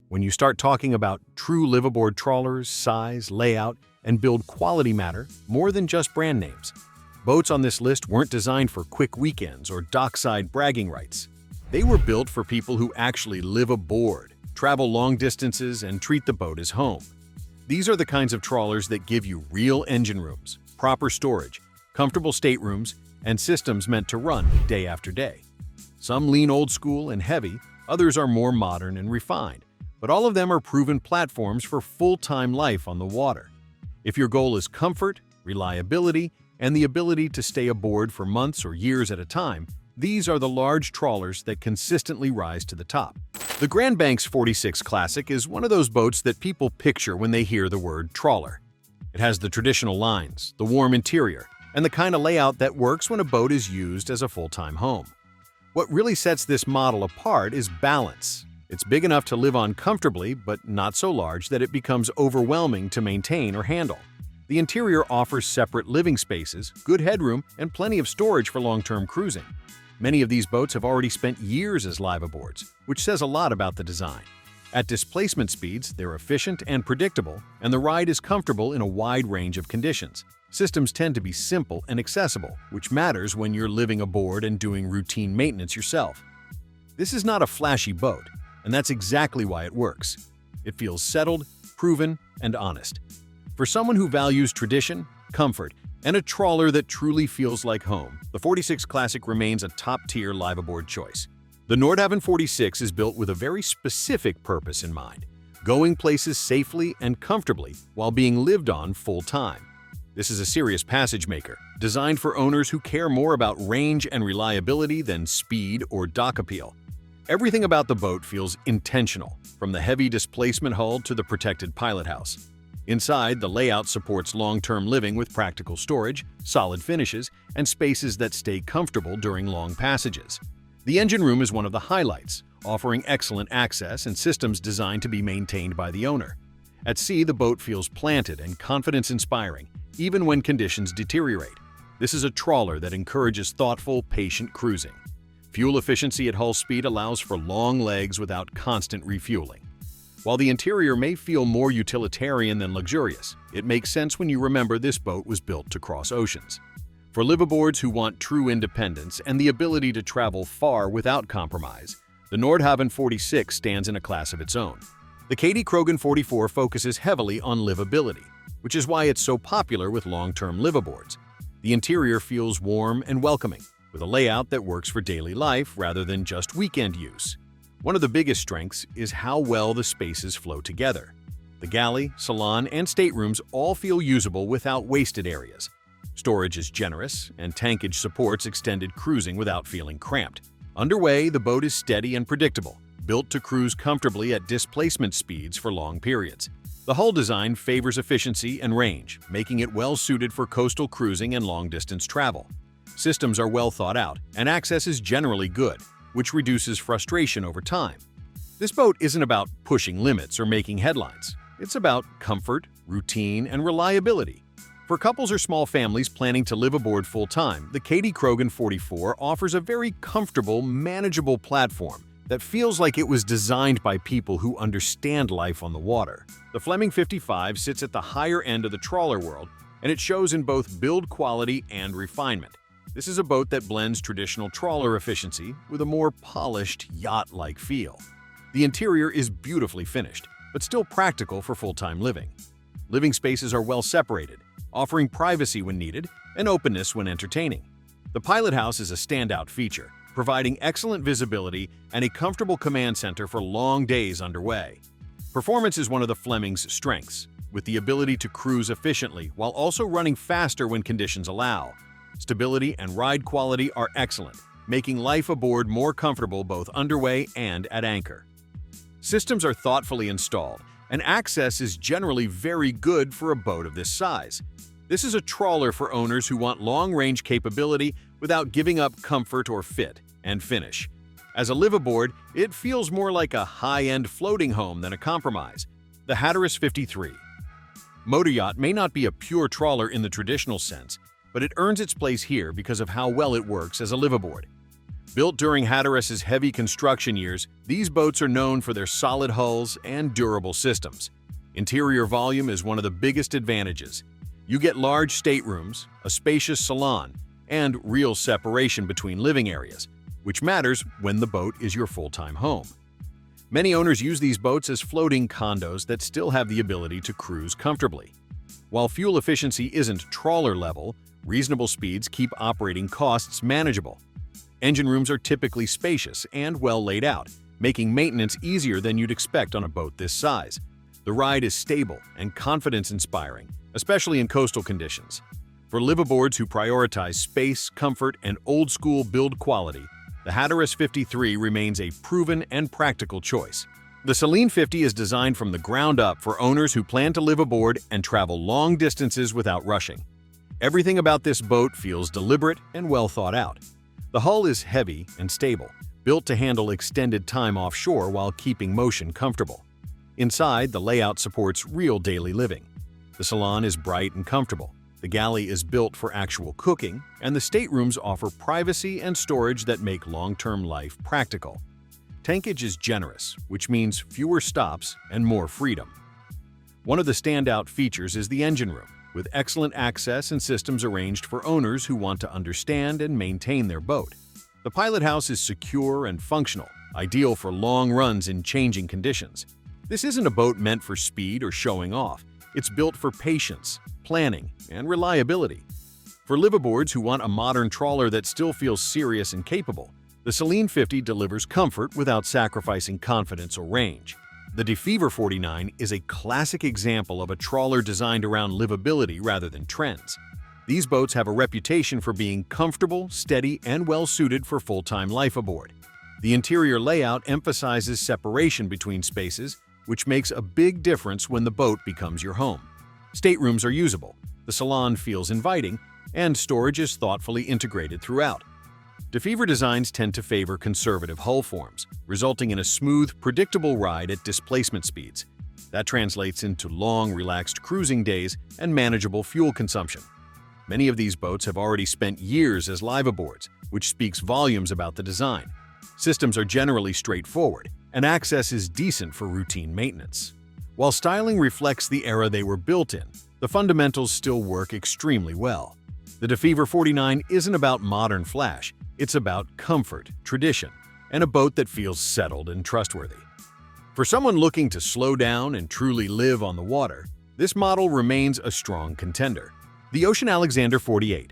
When you start talking about true liveaboard trawlers, size, layout, and build quality matter more than just brand names. Boats on this list weren't designed for quick weekends or dockside bragging rights. They were built for people who actually live aboard, travel long distances, and treat the boat as home. These are the kinds of trawlers that give you real engine rooms, proper storage, comfortable staterooms, and systems meant to run day after day. Some lean old school and heavy, others are more modern and refined, but all of them are proven platforms for full-time life on the water. If your goal is comfort, reliability, and the ability to stay aboard for months or years at a time, these are the large trawlers that consistently rise to the top. The Grand Banks 46 Classic is one of those boats that people picture when they hear the word trawler. It has the traditional lines, the warm interior, and the kind of layout that works when a boat is used as a full-time home. What really sets this model apart is balance. It's big enough to live on comfortably, but not so large that it becomes overwhelming to maintain or handle. The interior offers separate living spaces, good headroom, and plenty of storage for long-term cruising. Many of these boats have already spent years as liveaboards, which says a lot about the design. At displacement speeds, they're efficient and predictable, and the ride is comfortable in a wide range of conditions. Systems tend to be simple and accessible, which matters when you're living aboard and doing routine maintenance yourself. This is not a flashy boat, and that's exactly why it works. It feels settled, proven, and honest. For someone who values tradition, comfort, and a trawler that truly feels like home, the 46 Classic remains a top-tier liveaboard choice. The Nordhavn 46 is built with a very specific purpose in mind, going places safely and comfortably while being lived on full-time. This is a serious passage maker, designed for owners who care more about range and reliability than speed or dock appeal. Everything about the boat feels intentional, from the heavy displacement hull to the protected pilot house. Inside, the layout supports long-term living with practical storage, solid finishes, and spaces that stay comfortable during long passages. The engine room is one of the highlights, offering excellent access and systems designed to be maintained by the owner. At sea, the boat feels planted and confidence-inspiring, even when conditions deteriorate. This is a trawler that encourages thoughtful, patient cruising. Fuel efficiency at hull speed allows for long legs without constant refueling. While the interior may feel more utilitarian than luxurious, it makes sense when you remember this boat was built to cross oceans. For liveaboards who want true independence and the ability to travel far without compromise, the Nordhavn 46 stands in a class of its own. The Kadey-Krogen 44 focuses heavily on livability, which is why it's so popular with long-term liveaboards. The interior feels warm and welcoming, with a layout that works for daily life rather than just weekend use. One of the biggest strengths is how well the spaces flow together. The galley, salon, and staterooms all feel usable without wasted areas. Storage is generous, and tankage supports extended cruising without feeling cramped. Underway, the boat is steady and predictable, built to cruise comfortably at displacement speeds for long periods. The hull design favors efficiency and range, making it well-suited for coastal cruising and long-distance travel. Systems are well thought out, and access is generally good, which reduces frustration over time. This boat isn't about pushing limits or making headlines. It's about comfort, routine, and reliability. For couples or small families planning to live aboard full-time, the Kadey-Krogen 44 offers a very comfortable, manageable platform that feels like it was designed by people who understand life on the water. The Fleming 55 sits at the higher end of the trawler world, and it shows in both build quality and refinement. This is a boat that blends traditional trawler efficiency with a more polished, yacht-like feel. The interior is beautifully finished, but still practical for full-time living. Living spaces are well separated, offering privacy when needed and openness when entertaining. The pilot house is a standout feature, providing excellent visibility and a comfortable command center for long days underway. Performance is one of the Fleming's strengths, with the ability to cruise efficiently while also running faster when conditions allow. Stability and ride quality are excellent, making life aboard more comfortable both underway and at anchor. Systems are thoughtfully installed, and access is generally very good for a boat of this size. This is a trawler for owners who want long-range capability without giving up comfort or fit and finish. As a liveaboard, it feels more like a high-end floating home than a compromise. The Hatteras 53. Motoryacht may not be a pure trawler in the traditional sense, but it earns its place here because of how well it works as a liveaboard. Built during Hatteras' heavy construction years, these boats are known for their solid hulls and durable systems. Interior volume is one of the biggest advantages. You get large staterooms, a spacious salon, and real separation between living areas, which matters when the boat is your full-time home. Many owners use these boats as floating condos that still have the ability to cruise comfortably. While fuel efficiency isn't trawler level, reasonable speeds keep operating costs manageable. Engine rooms are typically spacious and well laid out, making maintenance easier than you'd expect on a boat this size. The ride is stable and confidence-inspiring, especially in coastal conditions. For liveaboards who prioritize space, comfort, and old-school build quality, the Hatteras 53 remains a proven and practical choice. The Selene 50 is designed from the ground up for owners who plan to live aboard and travel long distances without rushing. Everything about this boat feels deliberate and well thought out. The hull is heavy and stable, built to handle extended time offshore while keeping motion comfortable. Inside, the layout supports real daily living. The salon is bright and comfortable. The galley is built for actual cooking, and the staterooms offer privacy and storage that make long-term life practical. Tankage is generous, which means fewer stops and more freedom. One of the standout features is the engine room, with excellent access and systems arranged for owners who want to understand and maintain their boat. The pilot house is secure and functional, ideal for long runs in changing conditions. This isn't a boat meant for speed or showing off. It's built for patience, planning, and reliability. For liveaboards who want a modern trawler that still feels serious and capable, the Selene 50 delivers comfort without sacrificing confidence or range. The DeFever 49 is a classic example of a trawler designed around livability rather than trends. These boats have a reputation for being comfortable, steady, and well-suited for full-time life aboard. The interior layout emphasizes separation between spaces, which makes a big difference when the boat becomes your home. Staterooms are usable, the salon feels inviting, and storage is thoughtfully integrated throughout. DeFever designs tend to favor conservative hull forms, resulting in a smooth, predictable ride at displacement speeds. That translates into long, relaxed cruising days and manageable fuel consumption. Many of these boats have already spent years as liveaboards, which speaks volumes about the design. Systems are generally straightforward, and access is decent for routine maintenance. While styling reflects the era they were built in, the fundamentals still work extremely well. The DeFever 49 isn't about modern flash, it's about comfort, tradition, and a boat that feels settled and trustworthy. For someone looking to slow down and truly live on the water, this model remains a strong contender. The Ocean Alexander 48.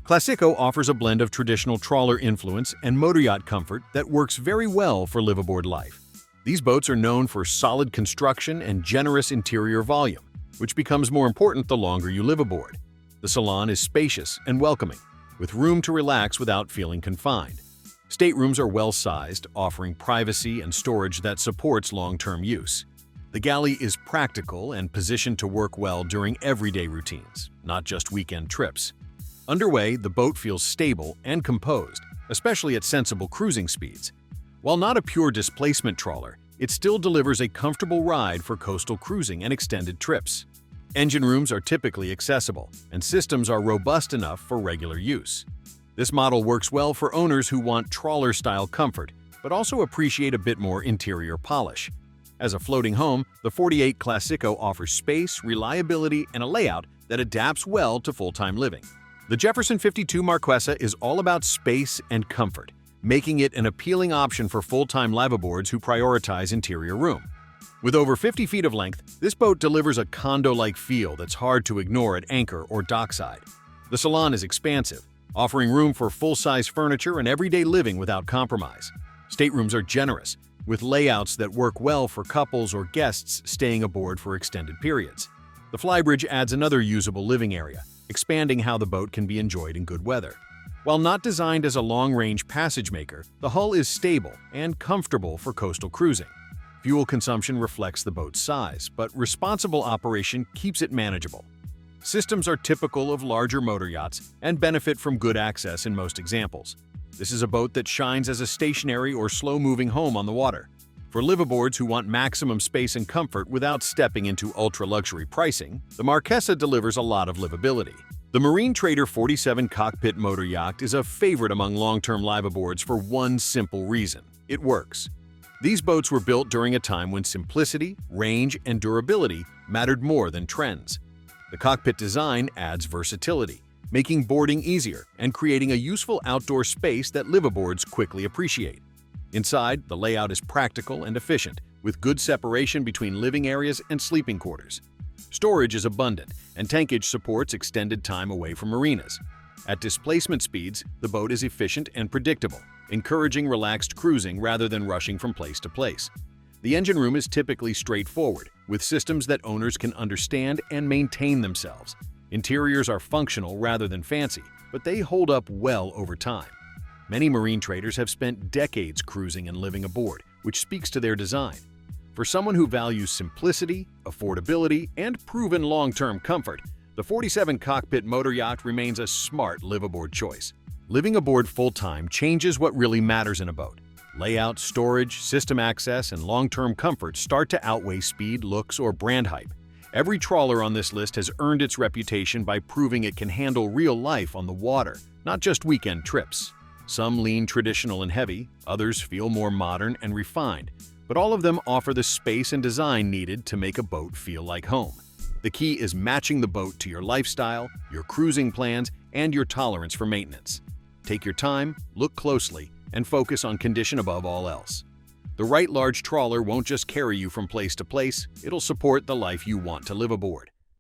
Classicco offers a blend of traditional trawler influence and motoryacht comfort that works very well for liveaboard life. These boats are known for solid construction and generous interior volume, which becomes more important the longer you live aboard. The salon is spacious and welcoming, with room to relax without feeling confined. Staterooms are well-sized, offering privacy and storage that supports long-term use. The galley is practical and positioned to work well during everyday routines, not just weekend trips. Underway, the boat feels stable and composed, especially at sensible cruising speeds. While not a pure displacement trawler, it still delivers a comfortable ride for coastal cruising and extended trips. Engine rooms are typically accessible, and systems are robust enough for regular use. This model works well for owners who want trawler-style comfort, but also appreciate a bit more interior polish. As a floating home, the 48 Classicco offers space, reliability, and a layout that adapts well to full-time living. The Jefferson 52 Marquessa is all about space and comfort, making it an appealing option for full-time liveaboards who prioritize interior room. With over 50 feet of length, this boat delivers a condo-like feel that's hard to ignore at anchor or dockside. The salon is expansive, offering room for full-size furniture and everyday living without compromise. Staterooms are generous, with layouts that work well for couples or guests staying aboard for extended periods. The flybridge adds another usable living area, expanding how the boat can be enjoyed in good weather. While not designed as a long-range passage maker, the hull is stable and comfortable for coastal cruising. Fuel consumption reflects the boat's size, but responsible operation keeps it manageable. Systems are typical of larger motor yachts and benefit from good access in most examples. This is a boat that shines as a stationary or slow-moving home on the water. For liveaboards who want maximum space and comfort without stepping into ultra-luxury pricing, the Marquessa delivers a lot of livability. The Marine Trader 47 Cockpit Motoryacht is a favorite among long-term liveaboards for one simple reason: it works. These boats were built during a time when simplicity, range, and durability mattered more than trends. The cockpit design adds versatility, making boarding easier and creating a useful outdoor space that liveaboards quickly appreciate. Inside, the layout is practical and efficient, with good separation between living areas and sleeping quarters. Storage is abundant, and tankage supports extended time away from marinas. At displacement speeds, the boat is efficient and predictable, encouraging relaxed cruising rather than rushing from place to place. The engine room is typically straightforward, with systems that owners can understand and maintain themselves. Interiors are functional rather than fancy, but they hold up well over time. Many marine traders have spent decades cruising and living aboard, which speaks to their design. For someone who values simplicity, affordability, and proven long-term comfort, the 47 Cockpit Motoryacht remains a smart liveaboard choice. Living aboard full-time changes what really matters in a boat. Layout, storage, system access, and long-term comfort start to outweigh speed, looks, or brand hype. Every trawler on this list has earned its reputation by proving it can handle real life on the water, not just weekend trips. Some lean traditional and heavy, others feel more modern and refined, but all of them offer the space and design needed to make a boat feel like home. The key is matching the boat to your lifestyle, your cruising plans, and your tolerance for maintenance. Take your time, look closely, and focus on condition above all else. The right large trawler won't just carry you from place to place, it'll support the life you want to live aboard.